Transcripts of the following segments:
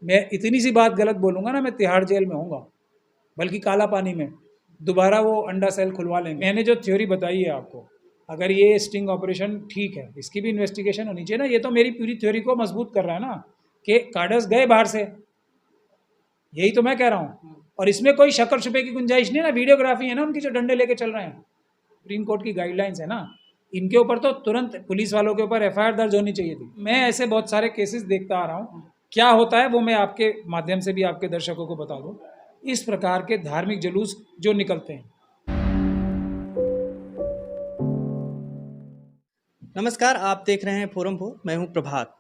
मैं इतनी सी बात गलत बोलूँगा ना, मैं तिहाड़ जेल में होऊंगा, बल्कि काला पानी में दोबारा वो अंडा सेल खुलवा लेंगे। मैंने जो थ्योरी बताई है आपको, अगर ये स्टिंग ऑपरेशन ठीक है, इसकी भी इन्वेस्टिगेशन होनी चाहिए ना। ये तो मेरी पूरी थ्योरी को मजबूत कर रहा है ना कि कार्डर्स गए बाहर से, यही तो मैं कह रहा हूँ। और इसमें कोई शक्कर छुपे की गुंजाइश नहीं ना। वीडियोग्राफी है ना उनकी, जो डंडे लेके चल रहे हैं, सुप्रीम कोर्ट की गाइडलाइंस है ना, इनके ऊपर तो तुरंत पुलिस वालों के ऊपर एफआईआर दर्ज होनी चाहिए थी। मैं ऐसे बहुत सारे केसेस देखता आ रहा हूँ, क्या होता है वो मैं आपके माध्यम से भी आपके दर्शकों को बता दूँ। इस प्रकार के धार्मिक जुलूस जो निकलते हैं। नमस्कार, आप देख रहे हैं फोरम हो, मैं हूं प्रभात।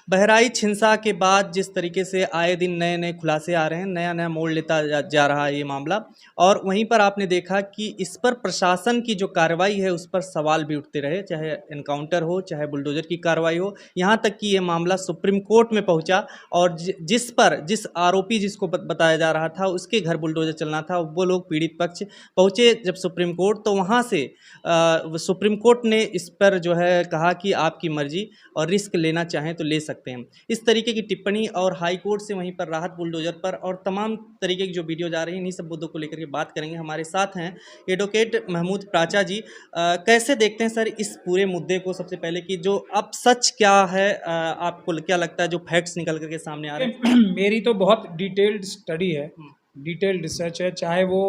बहराइच हिंसा के बाद जिस तरीके से आए दिन नए नए खुलासे आ रहे हैं, नया नया मोड़ लेता जा रहा है ये मामला, और वहीं पर आपने देखा कि इस पर प्रशासन की जो कार्रवाई है उस पर सवाल भी उठते रहे, चाहे एनकाउंटर हो, चाहे बुलडोजर की कार्रवाई हो, यहाँ तक कि ये मामला सुप्रीम कोर्ट में पहुँचा। और जिस आरोपी जिसको बताया जा रहा था उसके घर बुलडोजर चलना था, वो लोग पीड़ित पक्ष पहुँचे जब सुप्रीम कोर्ट, तो वहाँ से सुप्रीम कोर्ट ने इस पर जो है कहा कि आपकी मर्जी और रिस्क लेना चाहें तो ले सकते हैं, इस तरीके की टिप्पणी। और हाई कोर्ट से वहीं पर राहत बुलडोजर पर और तमाम तरीके की जो वीडियो जा रही हैं, इन्हीं सब मुद्दों को लेकर के बात करेंगे। हमारे साथ हैं एडवोकेट महमूद प्राचा जी। कैसे देखते हैं सर इस पूरे मुद्दे को? सबसे पहले कि जो अब सच क्या है, आपको क्या लगता है जो फैक्ट्स निकल करके सामने आ रहे हैं? मेरी तो बहुत डिटेल्ड स्टडी है, डिटेल्ड रिसर्च है। चाहे वो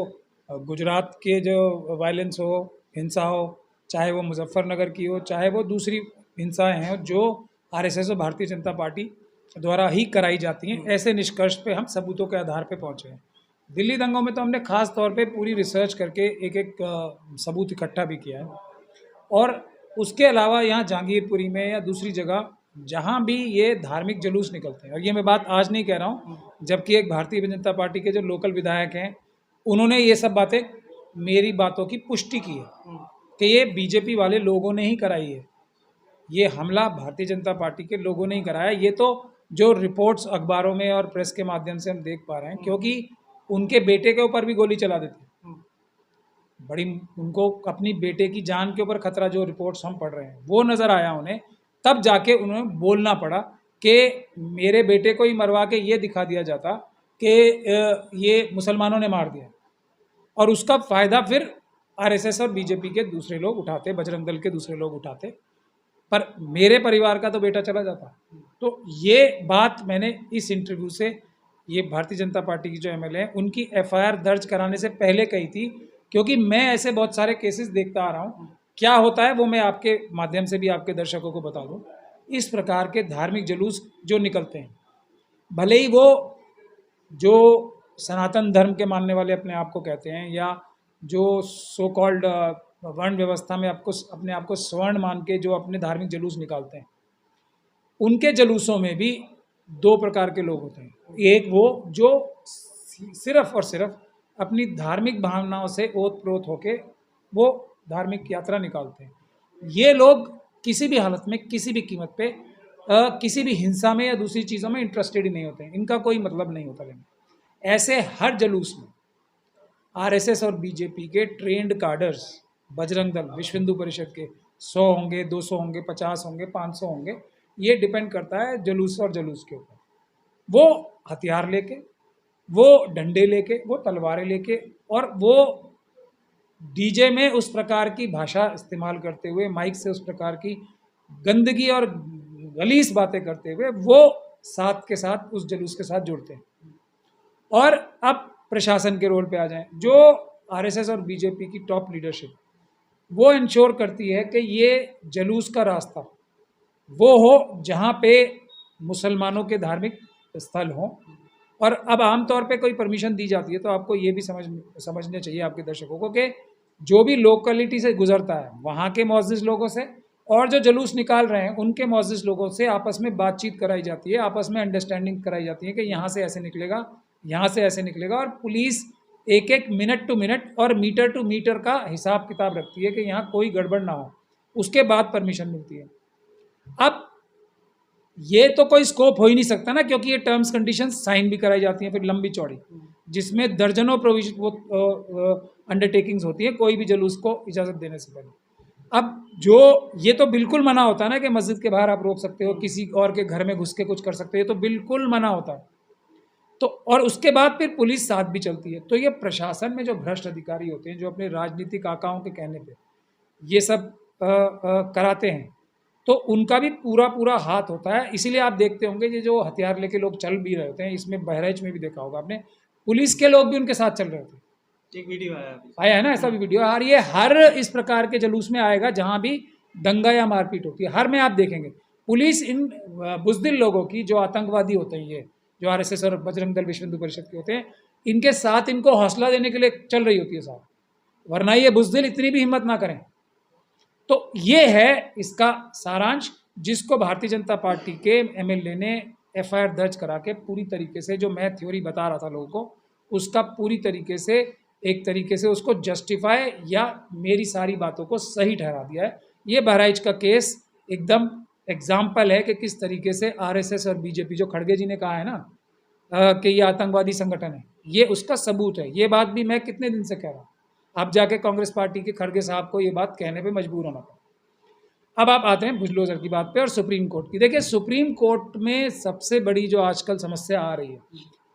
गुजरात के जो वायलेंस हो, हिंसा हो, चाहे वो मुजफ्फरनगर की हो, चाहे वो दूसरी हिंसाएं हैं जो आरएसएस और भारतीय जनता पार्टी द्वारा ही कराई जाती हैं, ऐसे निष्कर्ष पे हम सबूतों के आधार पे पहुंचे हैं। दिल्ली दंगों में तो हमने खास तौर पे पूरी रिसर्च करके एक एक सबूत इकट्ठा भी किया है। और उसके अलावा यहाँ जहांगीरपुरी में या दूसरी जगह जहाँ भी ये धार्मिक जुलूस निकलते हैं, और ये मैं बात आज नहीं कह रहा हूँ, जबकि एक भारतीय जनता पार्टी के जो लोकल विधायक हैं उन्होंने ये सब बातें मेरी बातों की पुष्टि की है कि ये बीजेपी वाले लोगों ने ही कराई है, ये हमला भारतीय जनता पार्टी के लोगों ने ही कराया। ये तो जो रिपोर्ट्स अखबारों में और प्रेस के माध्यम से हम देख पा रहे हैं, क्योंकि उनके बेटे के ऊपर भी गोली चला देते, बड़ी उनको अपनी बेटे की जान के ऊपर खतरा, जो रिपोर्ट्स हम पढ़ रहे हैं वो नज़र आया उन्हें, तब जाके उन्हें बोलना पड़ा कि मेरे बेटे को ही मरवा के ये दिखा दिया जाता कि ये मुसलमानों ने मार दिया, और उसका फ़ायदा फिर आरएसएस और बीजेपी के दूसरे लोग उठाते, बजरंग दल के दूसरे लोग उठाते, पर मेरे परिवार का तो बेटा चला जाता। तो ये बात मैंने इस इंटरव्यू से, ये भारतीय जनता पार्टी की जो एमएलए हैं उनकी एफआईआर दर्ज कराने से पहले कही थी, क्योंकि मैं ऐसे बहुत सारे केसेस देखता आ रहा हूँ। क्या होता है वो मैं आपके माध्यम से भी आपके दर्शकों को बता दूँ। इस प्रकार के धार्मिक जुलूस जो निकलते हैं, भले ही वो जो सनातन धर्म के मानने वाले अपने आप को कहते हैं, या जो सो कॉल्ड वर्ण व्यवस्था में आपको अपने आप को स्वर्ण मान के जो अपने धार्मिक जुलूस निकालते हैं, उनके जुलूसों में भी दो प्रकार के लोग होते हैं। एक वो जो सिर्फ और सिर्फ अपनी धार्मिक भावनाओं से ओत प्रोत होके वो धार्मिक यात्रा निकालते हैं। ये लोग किसी भी हालत में, किसी भी कीमत पे किसी भी हिंसा में या दूसरी चीज़ों में इंटरेस्टेड ही नहीं होते हैं, इनका कोई मतलब नहीं होता। लेकिन ऐसे हर जुलूस में आरएसएस और बीजेपी के ट्रेंड कार्डर्स, बजरंग दल, विश्व हिंदू परिषद के 100 होंगे, 200 होंगे, 50 होंगे, 500 होंगे, ये डिपेंड करता है जुलूस और जुलूस के ऊपर। वो हथियार लेके, वो डंडे लेके, वो तलवारें लेके, और वो डीजे में उस प्रकार की भाषा इस्तेमाल करते हुए, माइक से उस प्रकार की गंदगी और गलीस बातें करते हुए वो साथ के साथ उस जुलूस के साथ जुड़ते हैं। और अब प्रशासन के रोल पे आ जाएं, जो आरएसएस और बीजेपी की टॉप लीडरशिप वो इंश्योर करती है कि ये जुलूस का रास्ता वो हो जहाँ पे मुसलमानों के धार्मिक स्थल हों। और अब आमतौर पे कोई परमिशन दी जाती है तो आपको ये भी समझने चाहिए आपके दर्शकों को कि जो भी लोकेलिटी से गुजरता है वहाँ के मुअज़्ज़िज़ लोगों से, और जो जुलूस निकाल रहे हैं उनके मुअज़्ज़िज़ लोगों से आपस में बातचीत कराई जाती है, आपस में अंडरस्टैंडिंग कराई जाती है कि यहाँ से ऐसे निकलेगा, यहाँ से ऐसे निकलेगा। और पुलिस एक एक मिनट टू मिनट और मीटर टू मीटर का हिसाब किताब रखती है कि यहाँ कोई गड़बड़ ना हो, उसके बाद परमिशन मिलती है। अब ये तो कोई स्कोप हो ही नहीं सकता ना, क्योंकि ये टर्म्स कंडीशंस साइन भी कराई जाती हैं फिर लंबी चौड़ी, जिसमें दर्जनों प्रोविजन वो अंडरटेकिंग्स होती हैं कोई भी जुलूस को इजाज़त देने से पहले। अब जो ये तो बिल्कुल मना होता है ना कि मस्जिद के बाहर आप रोक सकते हो, किसी और के घर में घुस के कुछ कर सकते हो, ये तो बिल्कुल मना होता है। तो और उसके बाद फिर पुलिस साथ भी चलती है। तो ये प्रशासन में जो भ्रष्ट अधिकारी होते हैं, जो अपने राजनीतिक आकाओं के कहने पे ये सब कराते हैं, तो उनका भी पूरा पूरा हाथ होता है। इसीलिए आप देखते होंगे ये जो हथियार लेके लोग चल भी रहे होते हैं, इसमें बहराइच में भी देखा होगा आपने, पुलिस के लोग भी उनके साथ चल रहे होते हैं। एक वीडियो आया अभी। आया है ना ऐसा भी वीडियो, और ये हर इस प्रकार के जुलूस में आएगा जहाँ भी दंगा या मारपीट होती है, हर में आप देखेंगे पुलिस इन बुज़दिल लोगों की, जो आतंकवादी होते हैं, ये जो आरएसएस और बजरंग दल विश्व हिंदू परिषद के होते हैं, इनके साथ इनको हौसला देने के लिए चल रही होती है साथ, वरना ये बुज़दिल इतनी भी हिम्मत ना करें। तो ये है इसका सारांश, जिसको भारतीय जनता पार्टी के एमएलए ने एफआईआर दर्ज करा के पूरी तरीके से, जो मैं थ्योरी बता रहा था लोगों को, उसका पूरी तरीके से एक तरीके से उसको जस्टिफाई या मेरी सारी बातों को सही ठहरा दिया है। ये बहराइच का केस एकदम एग्जाम्पल है कि किस तरीके से आरएसएस और बीजेपी, जो खड़गे जी ने कहा है ना कि ये आतंकवादी संगठन है, ये उसका सबूत है। ये बात भी मैं कितने दिन से कह रहा हूँ, अब जाके कांग्रेस पार्टी के खड़गे साहब को ये बात कहने पे मजबूर होना पड़ा। अब आप आते हैं बुलडोजर की बात पे और सुप्रीम कोर्ट की। देखिए, सुप्रीम कोर्ट में सबसे बड़ी जो आजकल समस्या आ रही है,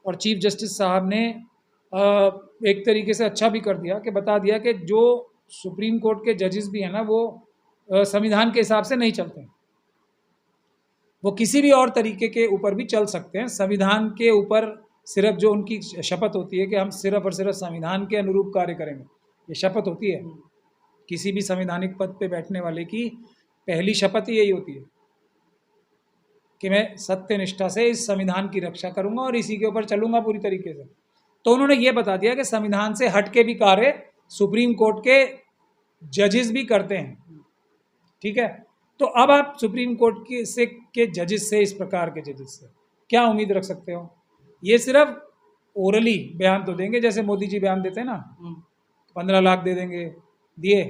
और चीफ जस्टिस साहब ने एक तरीके से अच्छा भी कर दिया कि बता दिया कि जो सुप्रीम कोर्ट के जजेस भी हैं ना, वो संविधान के हिसाब से नहीं चलते हैं, वो किसी भी और तरीके के ऊपर भी चल सकते हैं। संविधान के ऊपर सिर्फ जो उनकी शपथ होती है कि हम सिर्फ और सिर्फ संविधान के अनुरूप कार्य करेंगे, ये शपथ होती है किसी भी संवैधानिक पद पे बैठने वाले की, पहली शपथ ही यही होती है कि मैं सत्य निष्ठा से इस संविधान की रक्षा करूंगा और इसी के ऊपर चलूंगा पूरी तरीके से। तो उन्होंने ये बता दिया कि संविधान से हट के भी कार्य सुप्रीम कोर्ट के जजेस भी करते हैं, ठीक है। तो अब आप सुप्रीम कोर्ट के जजेस से, इस प्रकार के जजेस से क्या उम्मीद रख सकते हो? ये सिर्फ ओरली बयान तो देंगे, जैसे मोदी जी बयान देते हैं ना, 15 लाख दे देंगे, दिए,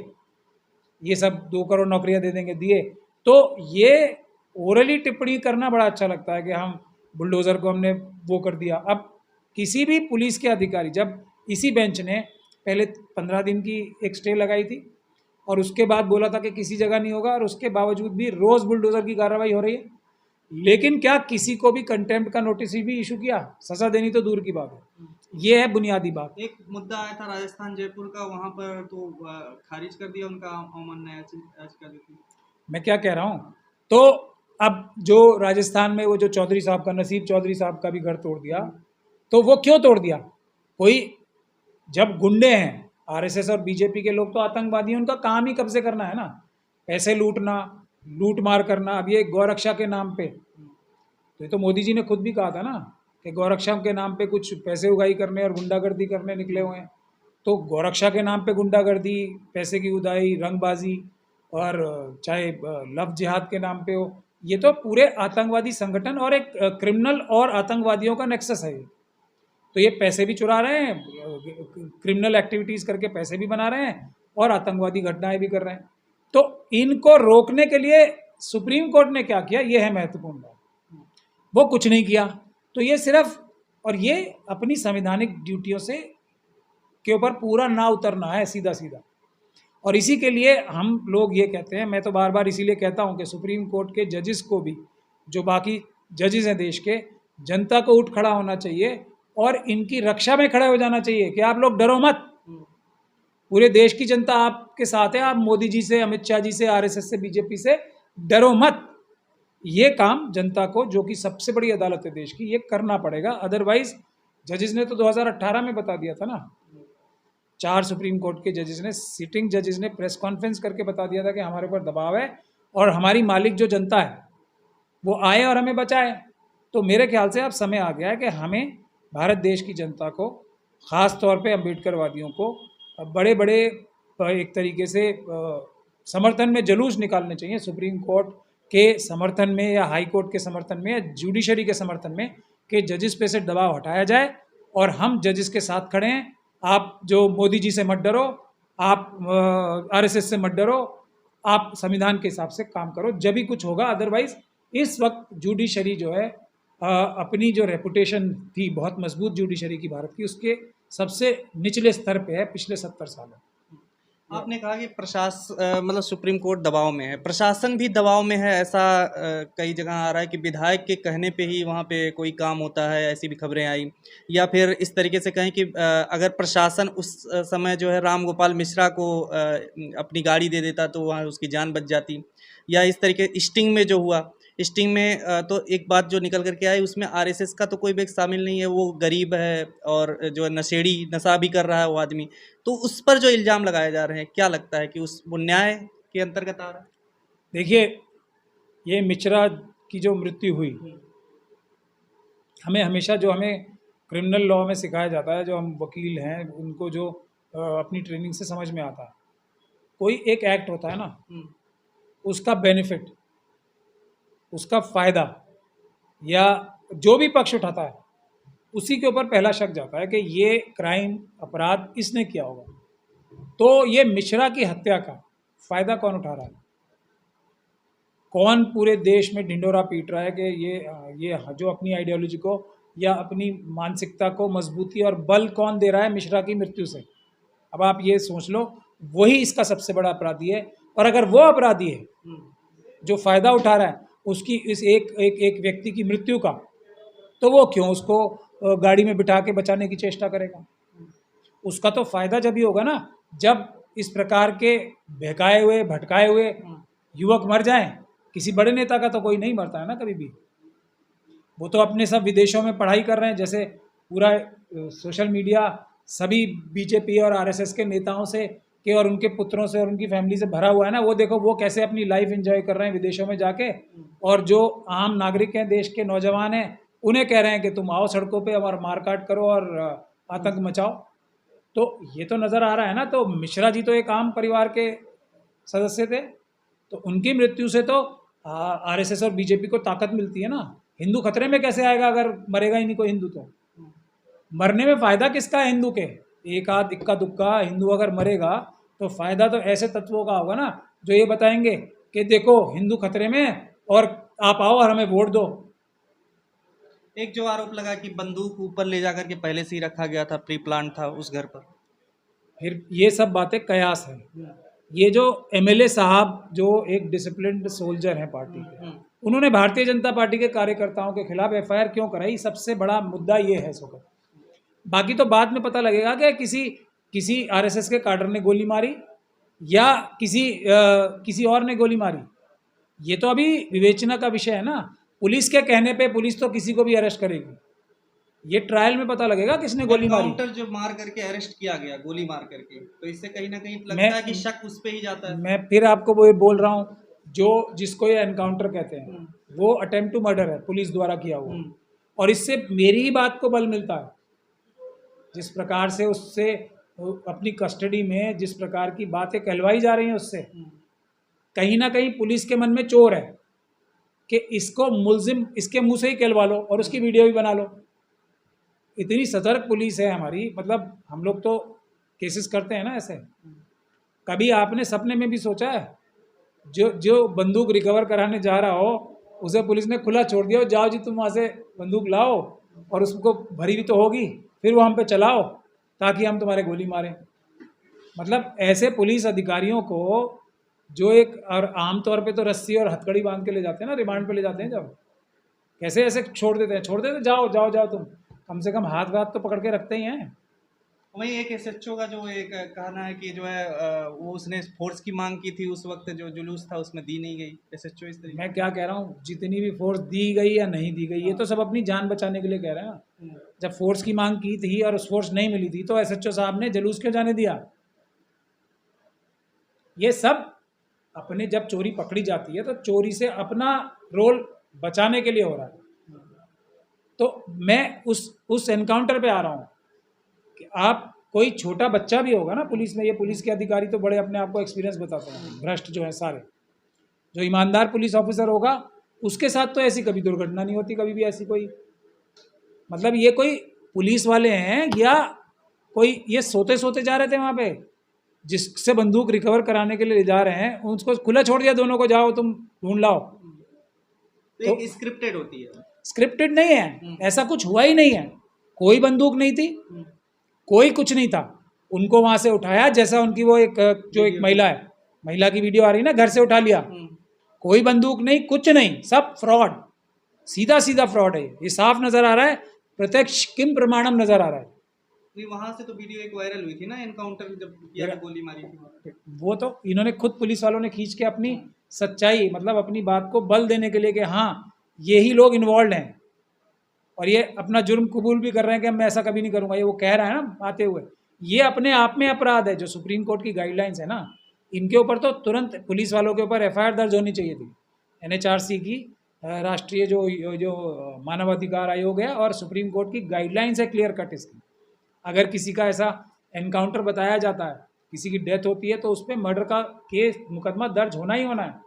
ये सब 2 करोड़ नौकरियां दे देंगे, दिए। तो ये ओरली टिप्पणी करना बड़ा अच्छा लगता है कि हम बुलडोज़र को हमने वो कर दिया। अब किसी भी पुलिस के अधिकारी, जब इसी बेंच ने पहले 15 दिन की एक स्टे लगाई थी और उसके बाद बोला था कि किसी जगह नहीं होगा, और उसके बावजूद भी रोज़ बुलडोज़र की कार्रवाई हो रही है, लेकिन क्या किसी को भी कंटेम्प्ट का नोटिस भी इशू किया? सज़ा देनी तो दूर की बात है। ये है बुनियादी बात। एक मुद्दा आया था राजस्थान जयपुर का, वहाँ पर तो खारिज कर दिया उनका अवमानना याचिका जो थी। मैं क्या कह रहा हूँ, तो अब जो राजस्थान में वो जो चौधरी साहब का, नसीब चौधरी साहब का भी घर तोड़ दिया, तो वो क्यों तोड़ दिया? कोई, जब गुंडे हैं आरएसएस और बीजेपी के लोग, तो आतंकवादी हैं, उनका काम ही कब्जे करना है ना, पैसे लूटना, लूट मार करना। अब ये गौरक्षा के नाम पे, तो ये तो मोदी जी ने खुद भी कहा था ना कि गौरक्षा के नाम पे कुछ पैसे उगाही करने और गुंडागर्दी करने निकले हुए हैं। तो गौरक्षा के नाम पे गुंडागर्दी, पैसे की उदाई, रंगबाजी, और चाहे लव जिहाद के नाम पे हो, ये तो पूरे आतंकवादी संगठन और एक क्रिमिनल और आतंकवादियों का नेक्सस है। तो ये पैसे भी चुरा रहे हैं, क्रिमिनल एक्टिविटीज़ करके पैसे भी बना रहे हैं, और आतंकवादी घटनाएं भी कर रहे हैं। तो इनको रोकने के लिए सुप्रीम कोर्ट ने क्या किया, ये है महत्वपूर्ण बात। वो कुछ नहीं किया। तो ये सिर्फ, और ये अपनी संवैधानिक ड्यूटियों से के ऊपर पूरा ना उतरना है, सीधा सीधा। और इसी के लिए हम लोग ये कहते हैं, मैं तो बार बार इसीलिए कहता हूँ कि सुप्रीम कोर्ट के जजेस को भी, जो बाकी जजेस हैं देश के, जनता को उठ खड़ा होना चाहिए और इनकी रक्षा में खड़े हो जाना चाहिए कि आप लोग डरो मत, पूरे देश की जनता आपके साथ है, आप मोदी जी से, अमित शाह जी से, आरएसएस से, बीजेपी से डरो मत। ये काम जनता को, जो कि सबसे बड़ी अदालत है देश की, ये करना पड़ेगा। अदरवाइज जजेस ने तो 2018 में बता दिया था ना, 4 सुप्रीम कोर्ट के जजेस ने, सिटिंग जजेस ने प्रेस कॉन्फ्रेंस करके बता दिया था कि हमारे ऊपर दबाव है और हमारी मालिक जो जनता है वो आए और हमें बचाए। तो मेरे ख्याल से अब समय आ गया है कि हमें भारत देश की जनता को, ख़ास तौर पे अम्बेडकरवादियों को, बड़े बड़े एक तरीके से समर्थन में जुलूस निकालने चाहिए, सुप्रीम कोर्ट के समर्थन में या हाई कोर्ट के समर्थन में या जुडिशरी के समर्थन में, कि जजेस पे से दबाव हटाया जाए और हम जजेस के साथ खड़े हैं। आप जो मोदी जी से मत डरो, आप आरएसएस से मत डरो, आप संविधान के हिसाब से काम करो, जब भी कुछ होगा। अदरवाइज इस वक्त जुडिशरी जो है अपनी जो रेपुटेशन थी बहुत मजबूत जुडिशरी की भारत की, उसके सबसे निचले स्तर पे है पिछले 70 सालों। आपने कहा कि मतलब सुप्रीम कोर्ट दबाव में है, प्रशासन भी दबाव में है, ऐसा कई जगह आ रहा है कि विधायक के कहने पे ही वहाँ पे कोई काम होता है, ऐसी भी खबरें आई। या फिर इस तरीके से कहें कि अगर प्रशासन उस समय जो है राम गोपाल मिश्रा को अपनी गाड़ी दे देता तो वहाँ उसकी जान बच जाती। या इस तरीके स्टिंग में जो हुआ, स्टिंग में तो एक बात जो निकल कर के आई, उसमें आरएसएस का तो कोई भी शामिल नहीं है, वो गरीब है और जो है नशेड़ी नशा भी कर रहा है वो आदमी। तो उस पर जो इल्ज़ाम लगाए जा रहे हैं, क्या लगता है कि वो न्याय के अंतर्गत आ रहा है? देखिए, ये मिश्रा की जो मृत्यु हुई, हमें हमेशा जो हमें क्रिमिनल लॉ में सिखाया जाता है, जो हम वकील हैं उनको जो अपनी ट्रेनिंग से समझ में आता है, कोई एक एक्ट होता है ना, उसका बेनिफिट, उसका फ़ायदा या जो भी पक्ष उठाता है उसी के ऊपर पहला शक जाता है कि ये क्राइम अपराध इसने किया होगा। तो ये मिश्रा की हत्या का फ़ायदा कौन उठा रहा है? कौन पूरे देश में ढिंडोरा पीट रहा है कि ये जो अपनी आइडियोलॉजी को या अपनी मानसिकता को मजबूती और बल कौन दे रहा है मिश्रा की मृत्यु से? अब आप ये सोच लो, वही इसका सबसे बड़ा अपराधी है। और अगर वो अपराधी है जो फ़ायदा उठा रहा है उसकी इस एक व्यक्ति की मृत्यु का, तो वो क्यों उसको गाड़ी में बिठा के बचाने की चेष्टा करेगा? उसका तो फ़ायदा जब ही होगा ना, जब इस प्रकार के बहकाए हुए भटकाए हुए युवक मर जाएं। किसी बड़े नेता का तो कोई नहीं मरता है ना कभी भी। वो तो अपने सब विदेशों में पढ़ाई कर रहे हैं, जैसे पूरा सोशल मीडिया सभी बीजेपी और आरएसएस के नेताओं से के और उनके पुत्रों से और उनकी फैमिली से भरा हुआ है ना। वो देखो वो कैसे अपनी लाइफ एंजॉय कर रहे हैं विदेशों में जाके, और जो आम नागरिक हैं, देश के नौजवान हैं, उन्हें कह रहे हैं कि तुम आओ सड़कों पे और मारकाट करो और आतंक मचाओ। तो ये तो नज़र आ रहा है ना। तो मिश्रा जी तो एक आम परिवार के सदस्य थे, तो उनकी मृत्यु से तो आरएसएस और बीजेपी को ताकत मिलती है ना। हिंदू खतरे में कैसे आएगा अगर मरेगा ही नहीं कोई हिंदू? तो मरने में फ़ायदा किसका है हिंदू के? एक आध इक्का दुक्का हिंदू अगर मरेगा तो फ़ायदा तो ऐसे तत्वों का होगा ना जो ये बताएंगे कि देखो हिंदू खतरे में और आप आओ और हमें वोट दो। एक जो आरोप लगा कि बंदूक ऊपर ले जाकर के पहले से ही रखा गया था, प्री प्लान था उस घर पर। फिर ये सब बातें कयास है। ये जो एमएलए साहब जो एक डिसिप्लिन्ड सोल्जर हैं पार्टी के, उन्होंने भारतीय जनता पार्टी के कार्यकर्ताओं के खिलाफ एफआईआर क्यों कराई? सबसे बड़ा मुद्दा ये है सोकर। बाकी तो बाद में पता लगेगा कि किसी आरएसएस के कैडर ने गोली मारी या किसी और ने गोली मारी। ये तो अभी विवेचना का विषय है ना। पुलिस के कहने पे पुलिस तो किसी को भी अरेस्ट करेगी, ये ट्रायल में पता लगेगा किसने गोली मारी। काउंटर जो मार करके अरेस्ट किया गया गोली मार करके, तो इससे कहीं ना कहीं लगता है कि शक उस पे ही जाता है। मैं फिर आपको वो बोल रहा हूँ, जो जिसको ये एनकाउंटर कहते हैं वो अटेम्प्ट टू मर्डर है, पुलिस द्वारा किया हुआ। और इससे मेरी ही बात को बल मिलता है। जिस प्रकार से उससे अपनी कस्टडी में जिस प्रकार की बातें कहलवाई जा रही हैं, उससे कहीं ना कहीं पुलिस के मन में चोर है कि इसको मुलजिम इसके मुंह से ही कहलवा लो और उसकी वीडियो भी बना लो। इतनी सतर्क पुलिस है हमारी। मतलब हम लोग तो केसेस करते हैं ना ऐसे। कभी आपने सपने में भी सोचा है जो बंदूक रिकवर कराने जा रहा हो उसे पुलिस ने खुला छोड़ दिया, जाओ जी तुम वहाँ से बंदूक लाओ और उसको भरी भी तो होगी, फिर वो हम पे चलाओ ताकि हम तुम्हारे गोली मारें? मतलब ऐसे पुलिस अधिकारियों को जो एक और आमतौर पे तो रस्सी और हथकड़ी बांध के ले जाते हैं ना, रिमांड पे ले जाते हैं, जब कैसे ऐसे छोड़ देते हैं जाओ जाओ जाओ, तुम कम से कम हाथ तो पकड़ के रखते ही हैं। वहीं एक एसएचओ का जो एक कहना है कि जो है वो उसने फोर्स की मांग की थी, उस वक्त जो जुलूस था उसमें दी नहीं गई एसएचओ इस तरीके। मैं क्या कह रहा हूँ, जितनी भी फोर्स दी गई या नहीं दी गई, ये तो सब अपनी जान बचाने के लिए कह रहे हैं ना। जब फोर्स की मांग की थी और उस फोर्स नहीं मिली थी तो एसएचओ साहब ने जुलूस क्यों जाने दिया? ये सब अपने जब चोरी पकड़ी जाती है तो चोरी से अपना रोल बचाने के लिए हो रहा है। तो मैं उस एनकाउंटर पे आ रहा हूँ कि आप कोई छोटा बच्चा भी होगा ना पुलिस में, ये पुलिस के अधिकारी तो बड़े अपने आप को एक्सपीरियंस बताते हैं, भ्रष्ट जो है सारे, जो ईमानदार पुलिस ऑफिसर होगा उसके साथ तो ऐसी कभी दुर्घटना नहीं होती, कभी भी ऐसी कोई। मतलब ये कोई पुलिस वाले हैं या कोई ये सोते सोते जा रहे थे वहाँ पे, जिससे बंदूक रिकवर कराने के लिए ले जा रहे हैं उसको खुला छोड़ दिया, दोनों को जाओ तुम ढूंढ लाओ। तो स्क्रिप्टेड होती है? स्क्रिप्टेड नहीं है, ऐसा कुछ हुआ ही नहीं है। कोई बंदूक नहीं थी, कोई कुछ नहीं था। उनको वहां से उठाया, जैसा उनकी वो एक जो एक महिला है, महिला की वीडियो आ रही है ना, घर से उठा लिया, कोई बंदूक नहीं, कुछ नहीं, सब फ्रॉड, सीधा सीधा फ्रॉड है। ये साफ नजर आ रहा है, प्रत्यक्ष किम प्रमाणम नजर आ रहा है। नहीं, वहां से तो वीडियो एक वायरल हुई थी ना, एनकाउंटर जब किया था, गोली मारी थी। वो तो इन्होंने खुद, पुलिस वालों ने खींच के अपनी सच्चाई, मतलब अपनी बात को बल देने के लिए कि हाँ यही लोग इन्वॉल्व हैं, और ये अपना जुर्म कबूल भी कर रहे हैं कि मैं ऐसा कभी नहीं करूंगा, ये वो कह रहा है ना आते हुए। ये अपने आप में अपराध है। जो सुप्रीम कोर्ट की गाइडलाइंस है ना, इनके ऊपर तो तुरंत पुलिस वालों के ऊपर एफआईआर दर्ज होनी चाहिए थी। एनएचआरसी की, राष्ट्रीय जो मानवाधिकार आयोग है, और सुप्रीम कोर्ट की गाइडलाइंस है क्लियर कट इसकी। अगर किसी का ऐसा एनकाउंटर बताया जाता है, किसी की डेथ होती है, तो उस पर मर्डर का केस, मुकदमा दर्ज होना ही होना है।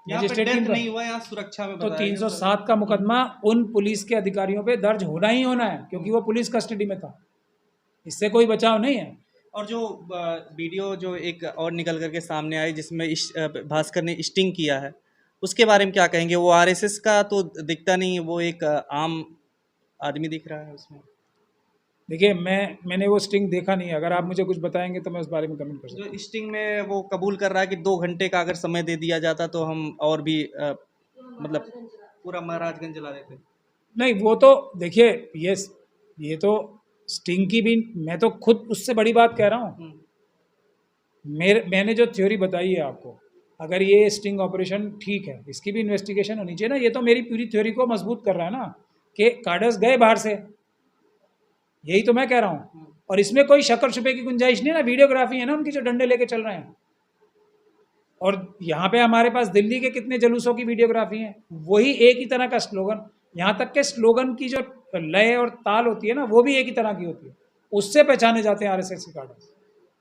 यहाँ पे डेथ नहीं हुआ, यहाँ सुरक्षा में तो बताया गया। 307 का मुकदमा उन पुलिस के अधिकारियों पे दर्ज होना ही होना है, क्योंकि वो पुलिस कस्टडी में था, इससे कोई बचाव नहीं है। और जो वीडियो जो एक और निकल करके सामने आई, जिसमें भास्कर ने स्टिंग किया है, उसके बारे में क्या कहेंगे? वो आरएसएस का तो दिखता नहीं, वो एक आम आदमी दिख रहा है उसमें। देखिए, मैंने वो स्टिंग देखा नहीं है, अगर आप मुझे कुछ बताएंगे तो मैं उस बारे में कमेंट कर सकता हूँ। जो स्टिंग में वो कबूल कर रहा है कि 2 घंटे का अगर समय दे दिया जाता तो हम और भी मतलब पूरा महाराजगंज जला देते। नहीं, वो तो देखिए, ये तो स्टिंग की भी, मैं तो खुद उससे बड़ी बात कह रहा हूँ। मैंने जो थ्योरी बताई है आपको, अगर ये स्टिंग ऑपरेशन ठीक है, इसकी भी इन्वेस्टिगेशन होनी चाहिए ना। ये तो मेरी पूरी थ्योरी को मजबूत कर रहा है ना, कि कार्डर्स गए बाहर से, यही तो मैं कह रहा हूँ। और इसमें कोई शक्कर छुपे की गुंजाइश नहीं है ना, वीडियोग्राफी है ना उनकी, जो डंडे लेके चल रहे हैं। और यहाँ पे हमारे पास दिल्ली के कितने जलूसों की वीडियोग्राफी है, वही एक ही तरह का स्लोगन, यहाँ तक के स्लोगन की जो लय और ताल होती है ना, वो भी एक ही तरह की होती है, उससे पहचाने जाते हैं आरएसएस के कार्डर्स।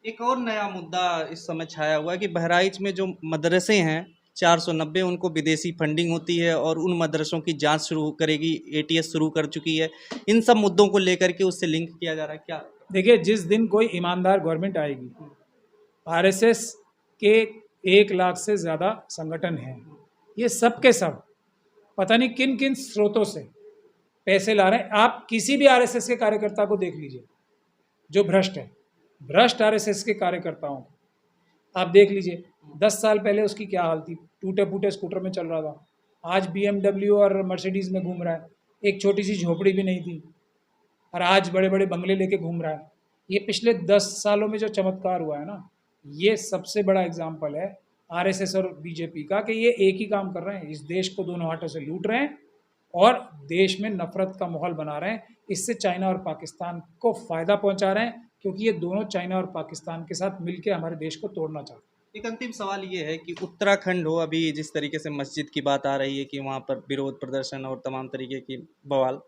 एक और नया मुद्दा इस समय छाया हुआ है कि बहराइच में जो मदरसे हैं 490, उनको विदेशी फंडिंग होती है और उन मदरसों की जांच शुरू करेगी, एटीएस शुरू कर चुकी है। इन सब मुद्दों को लेकर के उससे लिंक किया जा रहा है क्या? देखिए, जिस दिन कोई ईमानदार गवर्नमेंट आएगी, आरएसएस के 1 लाख से ज़्यादा संगठन हैं, ये सब के सब पता नहीं किन किन स्रोतों से पैसे ला रहे हैं। आप किसी भी आरएसएस के कार्यकर्ता को देख लीजिए जो भ्रष्ट है, भ्रष्ट आरएसएस के कार्यकर्ताओं को आप देख लीजिए। 10 साल पहले उसकी क्या हाल थी, टूटे फूटे स्कूटर में चल रहा था, आज बीएमडब्ल्यू और मर्सिडीज़ में घूम रहा है, एक छोटी सी झोपड़ी भी नहीं थी, और आज बड़े बड़े बंगले लेके घूम रहा है। ये पिछले 10 सालों में जो चमत्कार हुआ है ना, ये सबसे बड़ा एग्जाम्पल है आरएसएस और बीजेपी का, कि ये एक ही काम कर रहे हैं, इस देश को दोनों हाथों से लूट रहे हैं और देश में नफरत का माहौल बना रहे हैं। इससे चाइना और पाकिस्तान को फ़ायदा पहुंचा रहे हैं, क्योंकि ये दोनों चाइना और पाकिस्तान के साथ मिलकर हमारे देश को तोड़ना चाहते हैं। एक अंतिम सवाल ये है कि उत्तराखंड हो, अभी जिस तरीके से मस्जिद की बात आ रही है कि वहाँ पर विरोध प्रदर्शन और तमाम तरीके की बवाल,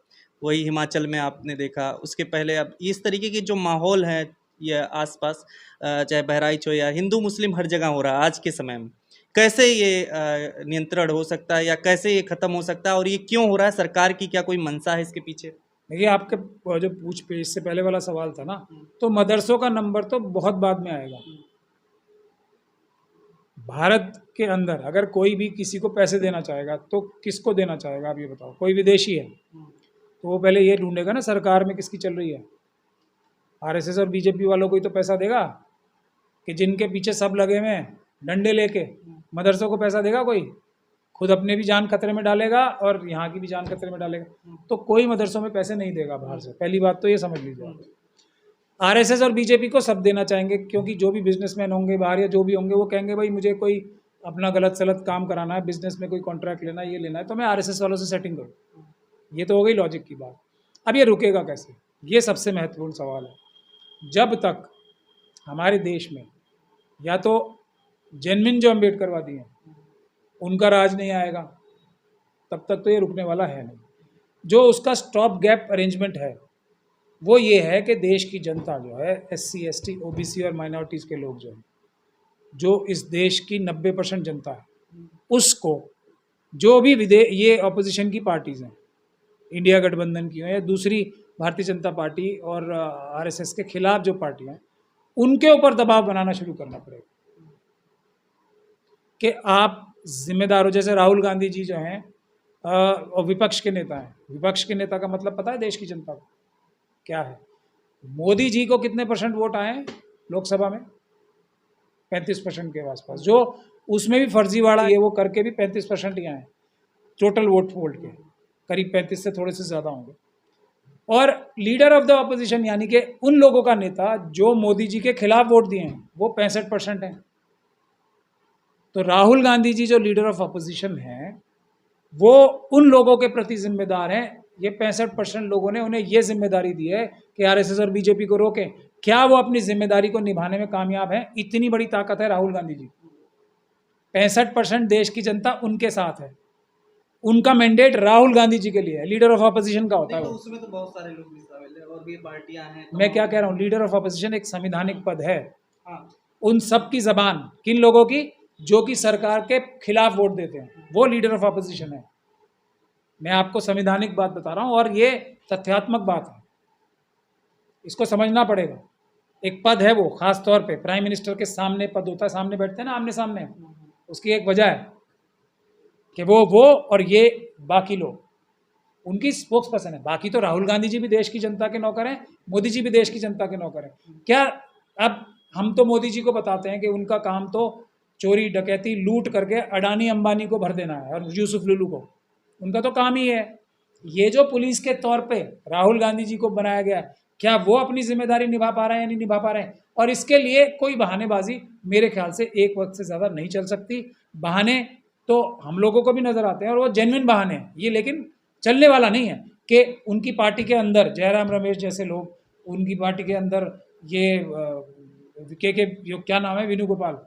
वही हिमाचल में आपने देखा, उसके पहले अब इस तरीके की जो माहौल है ये आसपास, चाहे बहराइच हो या हिंदू मुस्लिम, हर जगह हो रहा है आज के समय में। कैसे ये नियंत्रण हो सकता है या कैसे ये ख़त्म हो सकता है, और ये क्यों हो रहा है? सरकार की क्या कोई मंशा है इसके पीछे? देखिए, आपके जो पूछ पे इससे पहले वाला सवाल था ना, तो मदरसों का नंबर तो बहुत बाद में आएगा। भारत के अंदर अगर कोई भी किसी को पैसे देना चाहेगा तो किसको देना चाहेगा, आप ये बताओ। कोई विदेशी है तो वो पहले ये ढूंढेगा ना सरकार में किसकी चल रही है। आरएसएस और बीजेपी वालों को ही तो पैसा देगा, कि जिनके पीछे सब लगे हुए हैं डंडे लेके, मदरसों को पैसा देगा कोई? खुद अपने भी जान खतरे में डालेगा और यहाँ की भी जान खतरे में डालेगा। तो कोई मदरसों में पैसे नहीं देगा बाहर से, पहली बात तो ये समझ लीजिए। आरएसएस और बीजेपी को सब देना चाहेंगे, क्योंकि जो भी बिजनेसमैन होंगे बाहर या जो भी होंगे, वो कहेंगे भाई मुझे कोई अपना गलत सलत काम कराना है, बिजनेस में कोई कॉन्ट्रैक्ट लेना है, ये लेना है, तो मैं आरएसएस वालों से सेटिंग करूँ। ये तो हो गई लॉजिक की बात। अब ये रुकेगा कैसे, ये सबसे महत्वपूर्ण सवाल है। जब तक हमारे देश में या तो जेनविन जो अम्बेडकरवादी हैं उनका राज नहीं आएगा, तब तक तो ये रुकने वाला है नहीं। जो उसका स्टॉप गैप अरेंजमेंट है वो ये है कि देश की जनता जो है, SC ST OBC और माइनॉरिटीज़ के लोग जो हैं, जो इस देश की 90% जनता है, उसको जो भी ये ऑपोजिशन की पार्टीज़ हैं, इंडिया गठबंधन की हो या दूसरी भारतीय जनता पार्टी और आरएसएस के खिलाफ जो पार्टियां हैं, उनके ऊपर दबाव बनाना शुरू करना पड़ेगा कि आप जिम्मेदार हो। जैसे राहुल गांधी जी जो हैं और विपक्ष के नेता हैं, विपक्ष के नेता का मतलब पता है देश की जनता को क्या है? मोदी जी को कितने % वोट आए हैं लोकसभा में? 35% के आसपास, जो उसमें भी फर्जीवाड़ा ये वो करके भी 35% ही आए टोटल वोट के, करीब 35 से थोड़े से ज़्यादा होंगे। और लीडर ऑफ द ऑपोजिशन यानी कि उन लोगों का नेता जो मोदी जी के खिलाफ वोट दिए हैं वो 65% हैं। तो राहुल गांधी जी जो लीडर ऑफ ऑपोजिशन हैं वो उन लोगों के प्रति जिम्मेदार हैं। ये 65% लोगों ने उन्हें ये जिम्मेदारी दी है कि आरएसएस और बीजेपी को रोकें। क्या वो अपनी जिम्मेदारी को निभाने में कामयाब हैं? इतनी बड़ी ताकत है राहुल गांधी जी। 65% देश की जनता उनके साथ है, उनका मैंडेट राहुल गांधी जी के लिए है। लीडर ऑफ ऑपोजिशन का होता है वो। उसमें तो बहुत सारे लोग भी शामिल है और भी पार्टियां हैं। मैं क्या कह रहा हूँ, लीडर ऑफ ऑपोजिशन एक संवैधानिक पद है। हाँ। उन सब की जबान किन लोगों की? जो कि सरकार के खिलाफ वोट देते हैं, वो लीडर ऑफ ऑपोजिशन है। मैं आपको संवैधानिक बात बता रहा हूँ और ये तथ्यात्मक बात है, इसको समझना पड़ेगा। एक पद है वो, खास तौर पे प्राइम मिनिस्टर के सामने पद होता है, सामने बैठते हैं ना आमने सामने, उसकी एक वजह है कि वो और ये बाकी लोग उनकी स्पोक्स पर्सन है। बाकी तो राहुल गांधी जी भी देश की जनता के नौकर हैं, मोदी जी भी देश की जनता के नौकर हैं। क्या अब हम तो मोदी जी को बताते हैं कि उनका काम तो चोरी डकैती लूट करके अडानी अंबानी को भर देना है और यूसुफ लुलू को, उनका तो काम ही है। ये जो पुलिस के तौर पे राहुल गांधी जी को बनाया गया, क्या वो अपनी जिम्मेदारी निभा पा रहे हैं या नहीं निभा पा रहे हैं? और इसके लिए कोई बहानेबाजी मेरे ख्याल से एक वक्त से ज़्यादा नहीं चल सकती। बहाने तो हम लोगों को भी नज़र आते हैं और वो जेन्युइन बहाने हैं ये, लेकिन चलने वाला नहीं है कि उनकी पार्टी के अंदर जयराम रमेश जैसे लोग, उनकी पार्टी के अंदर ये जो क्या नाम है वेणुगोपाल,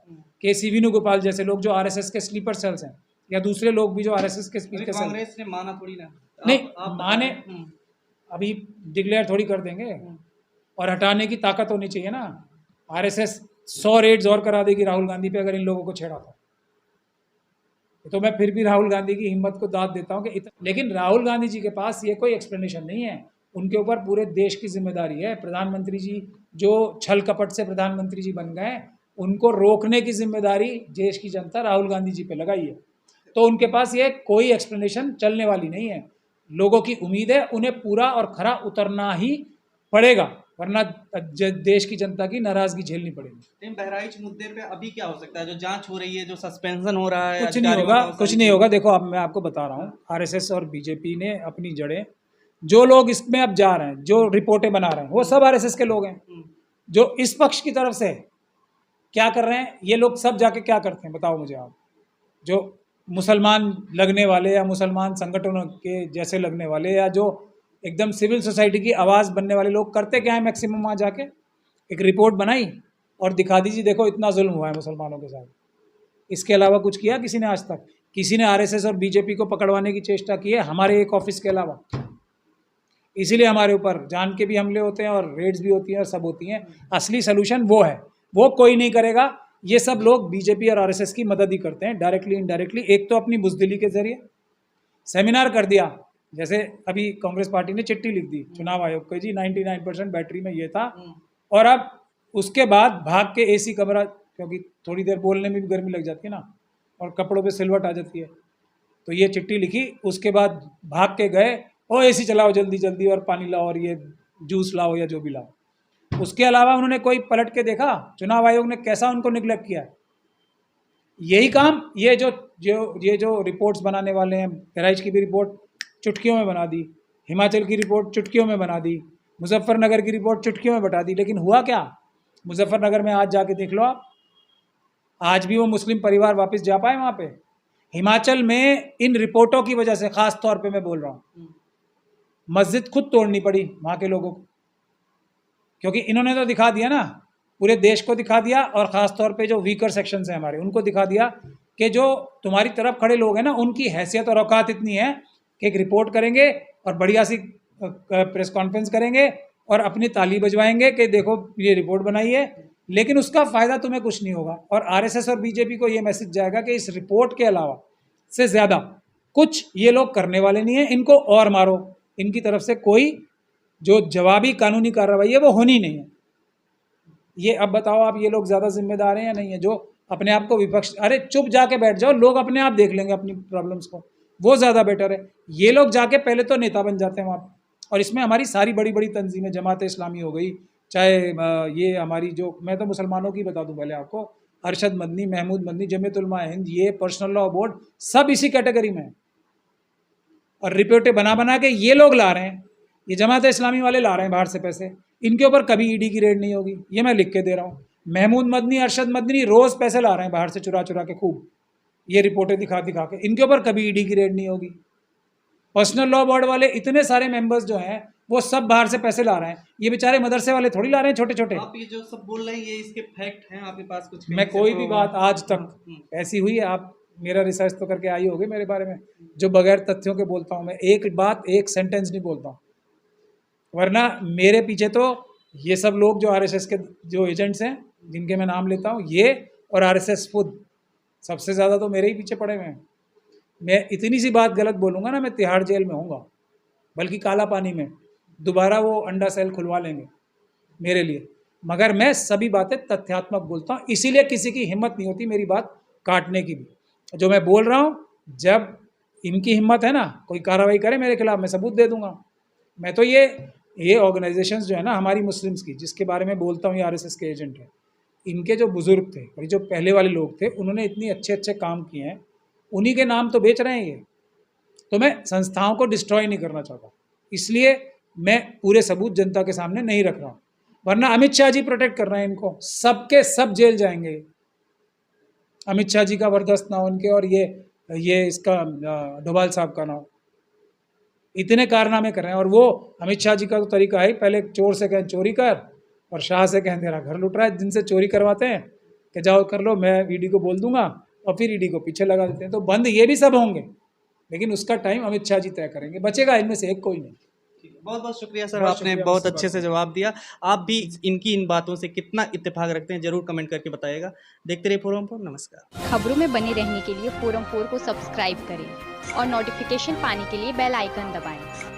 KC वेणुगोपाल जैसे लोग जो RSS के स्लीपर सेल्स हैं, या दूसरे लोग भी जो RSS के स्लीपर सेल्स। कांग्रेस ने माना थोड़ी ना, नहीं माने, अभी डिक्लेयर थोड़ी कर देंगे, और हटाने की ताकत होनी चाहिए ना। RSS 100 रेड्स और करा देगी राहुल गांधी पे अगर इन लोगों को छेड़ा तो मैं फिर भी राहुल गांधी की हिम्मत को दाद देता हूँ कि लेकिन राहुल गांधी जी के पास ये कोई एक्सप्लेनेशन नहीं है। उनके ऊपर पूरे देश की जिम्मेदारी है। प्रधानमंत्री जी जो छल कपट से प्रधानमंत्री जी बन गए, उनको रोकने की जिम्मेदारी देश की जनता राहुल गांधी जी पे लगाई है। तो उनके पास ये कोई एक्सप्लेनेशन चलने वाली नहीं है। लोगों की उम्मीद है उन्हें पूरा और खरा उतरना ही पड़ेगा, वरना देश की जनता की नाराजगी झेलनी पड़ेगी। लेकिन बहराइच मुद्दे पे अभी क्या हो सकता है? जो जांच हो रही है, जो सस्पेंशन हो रहा है, कुछ नहीं होगा, कुछ नहीं होगा। देखो अब मैं आपको बता रहा हूँ, RSS और बीजेपी ने अपनी जड़ें, जो लोग इसमें अब जा रहे हैं, जो रिपोर्टें बना रहे हैं, वो सब RSS के लोग हैं। जो इस पक्ष की तरफ से क्या कर रहे हैं, ये लोग सब जाके क्या करते हैं बताओ मुझे आप? जो मुसलमान लगने वाले या मुसलमान संगठनों के जैसे लगने वाले या जो एकदम सिविल सोसाइटी की आवाज़ बनने वाले लोग करते क्या है मैक्सिमम? वहाँ जाके एक रिपोर्ट बनाई और दिखा दीजिए, देखो इतना जुल्म हुआ है मुसलमानों के साथ। इसके अलावा कुछ किया किसी ने आज तक? किसी ने RSS और बीजेपी को पकड़वाने की चेष्टा की है हमारे एक ऑफिस के अलावा? इसीलिए हमारे ऊपर जान के भी हमले होते हैं और रेड्स भी होती हैं और सब होती हैं। असली सोल्यूशन वो है, वो कोई नहीं करेगा। ये सब लोग बीजेपी और RSS की मदद ही करते हैं, डायरेक्टली इनडायरेक्टली। एक तो अपनी बुजदिली के जरिए सेमिनार कर दिया, जैसे अभी कांग्रेस पार्टी ने चिट्ठी लिख दी चुनाव आयोग को, जी 99% बैटरी में ये था, और अब उसके बाद भाग के AC कमरा, क्योंकि थोड़ी देर बोलने में भी गर्मी लग जाती है ना और कपड़ों पे सिलवट आ जाती है, तो ये चिट्ठी लिखी। उसके बाद भाग के गए, ओ AC चलाओ जल्दी जल्दी और पानी लाओ और ये जूस लाओ या जो भी लाओ। उसके अलावा उन्होंने कोई पलट के देखा चुनाव आयोग ने कैसा उनको निगलेक्ट किया? यही काम ये जो रिपोर्ट्स बनाने वाले हैं, बहराइच की भी रिपोर्ट चुटकियों में बना दी, हिमाचल की रिपोर्ट चुटकियों में बना दी, मुजफ्फरनगर की रिपोर्ट चुटकियों में बता दी। लेकिन हुआ क्या? मुजफ्फरनगर में आज जाके देख लो आप, आज भी वो मुस्लिम परिवार वापस जा पाए वहाँ पे? हिमाचल में इन रिपोर्टों की वजह से, खास तौर पे मैं बोल रहा हूँ, मस्जिद खुद तोड़नी पड़ी वहाँ के लोगों को, क्योंकि इन्होंने तो दिखा दिया ना, पूरे देश को दिखा दिया, और ख़ास तौर पे जो वीकर सेक्शंस हैं हमारे, उनको दिखा दिया कि जो तुम्हारी तरफ खड़े लोग हैं ना, उनकी हैसियत और औकात इतनी है कि एक रिपोर्ट करेंगे और बढ़िया सी प्रेस कॉन्फ्रेंस करेंगे और अपनी ताली बजवाएंगे कि देखो ये रिपोर्ट बनाई है, लेकिन उसका फ़ायदा तुम्हें कुछ नहीं होगा। और RSS और बीजेपी को ये मैसेज जाएगा कि इस रिपोर्ट के अलावा से ज़्यादा कुछ ये लोग करने वाले नहीं हैं, इनको और मारो। इनकी तरफ से कोई जो जवाबी कानूनी कार्रवाई है वो होनी नहीं है। ये अब बताओ आप, ये लोग ज़्यादा जिम्मेदार हैं या नहीं है? जो अपने आप को विपक्ष, अरे चुप जाके बैठ जाओ, लोग अपने आप देख लेंगे अपनी प्रॉब्लम्स को, वो ज़्यादा बेटर है। ये लोग जाके पहले तो नेता बन जाते हैं वहाँ, और इसमें हमारी सारी बड़ी बड़ी तंजीमें, जमात इस्लामी हो गई, चाहे ये हमारी जो, मैं तो मुसलमानों की बता दूं पहले आपको, अरशद मदनी, महमूद मदनी, जमीयत उलमा हिंद, ये पर्सनल लॉ बोर्ड, सब इसी कैटेगरी में है। और रिपोर्टें बना बना के ये लोग ला रहे हैं, ये जमात इस्लामी वाले ला रहे हैं बाहर से पैसे, इनके ऊपर कभी ईडी की रेड नहीं होगी, ये मैं लिख के दे रहा हूँ। महमूद मदनी, अरशद मदनी रोज़ पैसे ला रहे हैं बाहर से चुरा चुरा के खूब, ये रिपोर्टें दिखा दिखा के, इनके ऊपर कभी ईडी की रेड नहीं होगी। पर्सनल लॉ बोर्ड वाले इतने सारे मेंबर्स जो हैं वो सब बाहर से पैसे ला रहे हैं, ये बेचारे मदरसे वाले थोड़ी ला रहे हैं छोटे छोटे। आप ये जो सब बोल रहे हैं ये इसके फैक्ट हैं आपके पास कुछ? मैं कोई भी बात आज तक ऐसी हुई है, आप मेरा रिसर्च तो करके आई होगी मेरे बारे में, जो बगैर तथ्यों के बोलता हूँ मैं, एक बात एक सेंटेंस नहीं बोलता हूँ। वरना मेरे पीछे तो ये सब लोग जो आरएसएस के जो एजेंट्स हैं, जिनके मैं नाम लेता हूँ, ये और आरएसएस खुद सबसे ज़्यादा तो मेरे ही पीछे पड़े हुए हैं। मैं इतनी सी बात गलत बोलूँगा ना, मैं तिहाड़ जेल में होऊंगा, बल्कि काला पानी में, दोबारा वो अंडा सेल खुलवा लेंगे मेरे लिए। मगर मैं सभी बातें तथ्यात्मक बोलता हूँ, इसीलिए किसी की हिम्मत नहीं होती मेरी बात काटने की भी। जो मैं बोल रहा हूँ, जब इनकी हिम्मत है ना कोई कार्रवाई करे मेरे खिलाफ, मैं सबूत दे दूंगा। मैं तो ये ऑर्गेनाइजेशंस जो है ना हमारी मुस्लिम्स की, जिसके बारे में बोलता हूँ ये आरएसएस के एजेंट हैं, इनके जो बुज़ुर्ग थे और जो पहले वाले लोग थे, उन्होंने इतने अच्छे अच्छे काम किए हैं, उन्हीं के नाम तो बेच रहे हैं ये। तो मैं संस्थाओं को डिस्ट्रॉय नहीं करना चाहता, इसलिए मैं पूरे सबूत जनता के सामने नहीं रख रहा हूँ। वरना अमित शाह जी प्रोटेक्ट कर रहे हैं इनको, सबके सब जेल जाएंगे। अमित शाह जी का बर्दाश्त ना हो उनके, और ये इसका डोभाल साहब का ना हो, इतने कारनामे कर रहे हैं। और वो अमित शाह जी का तो तरीका है, पहले चोर से कहें चोरी कर, और शाह से कहें तेरा घर लुट रहा है, जिनसे चोरी करवाते हैं कि जाओ कर लो, मैं ईडी को बोल दूंगा, और फिर ईडी को पीछे लगा देते हैं। तो बंद ये भी सब होंगे, लेकिन उसका टाइम अमित शाह जी तय करेंगे, बचेगा इनमें से एक कोई नहीं। बहुत बहुत शुक्रिया सर, आपने बहुत अच्छे से जवाब दिया। आप भी इनकी इन बातों से कितना इत्तेफाक रखते हैं जरूर कमेंट करके बताइएगा। देखते रहिए फोरम 4। नमस्कार। खबरों में बने रहने के लिए फोरम 4 को सब्सक्राइब करें और नोटिफिकेशन पाने के लिए बेल आइकन दबाएं।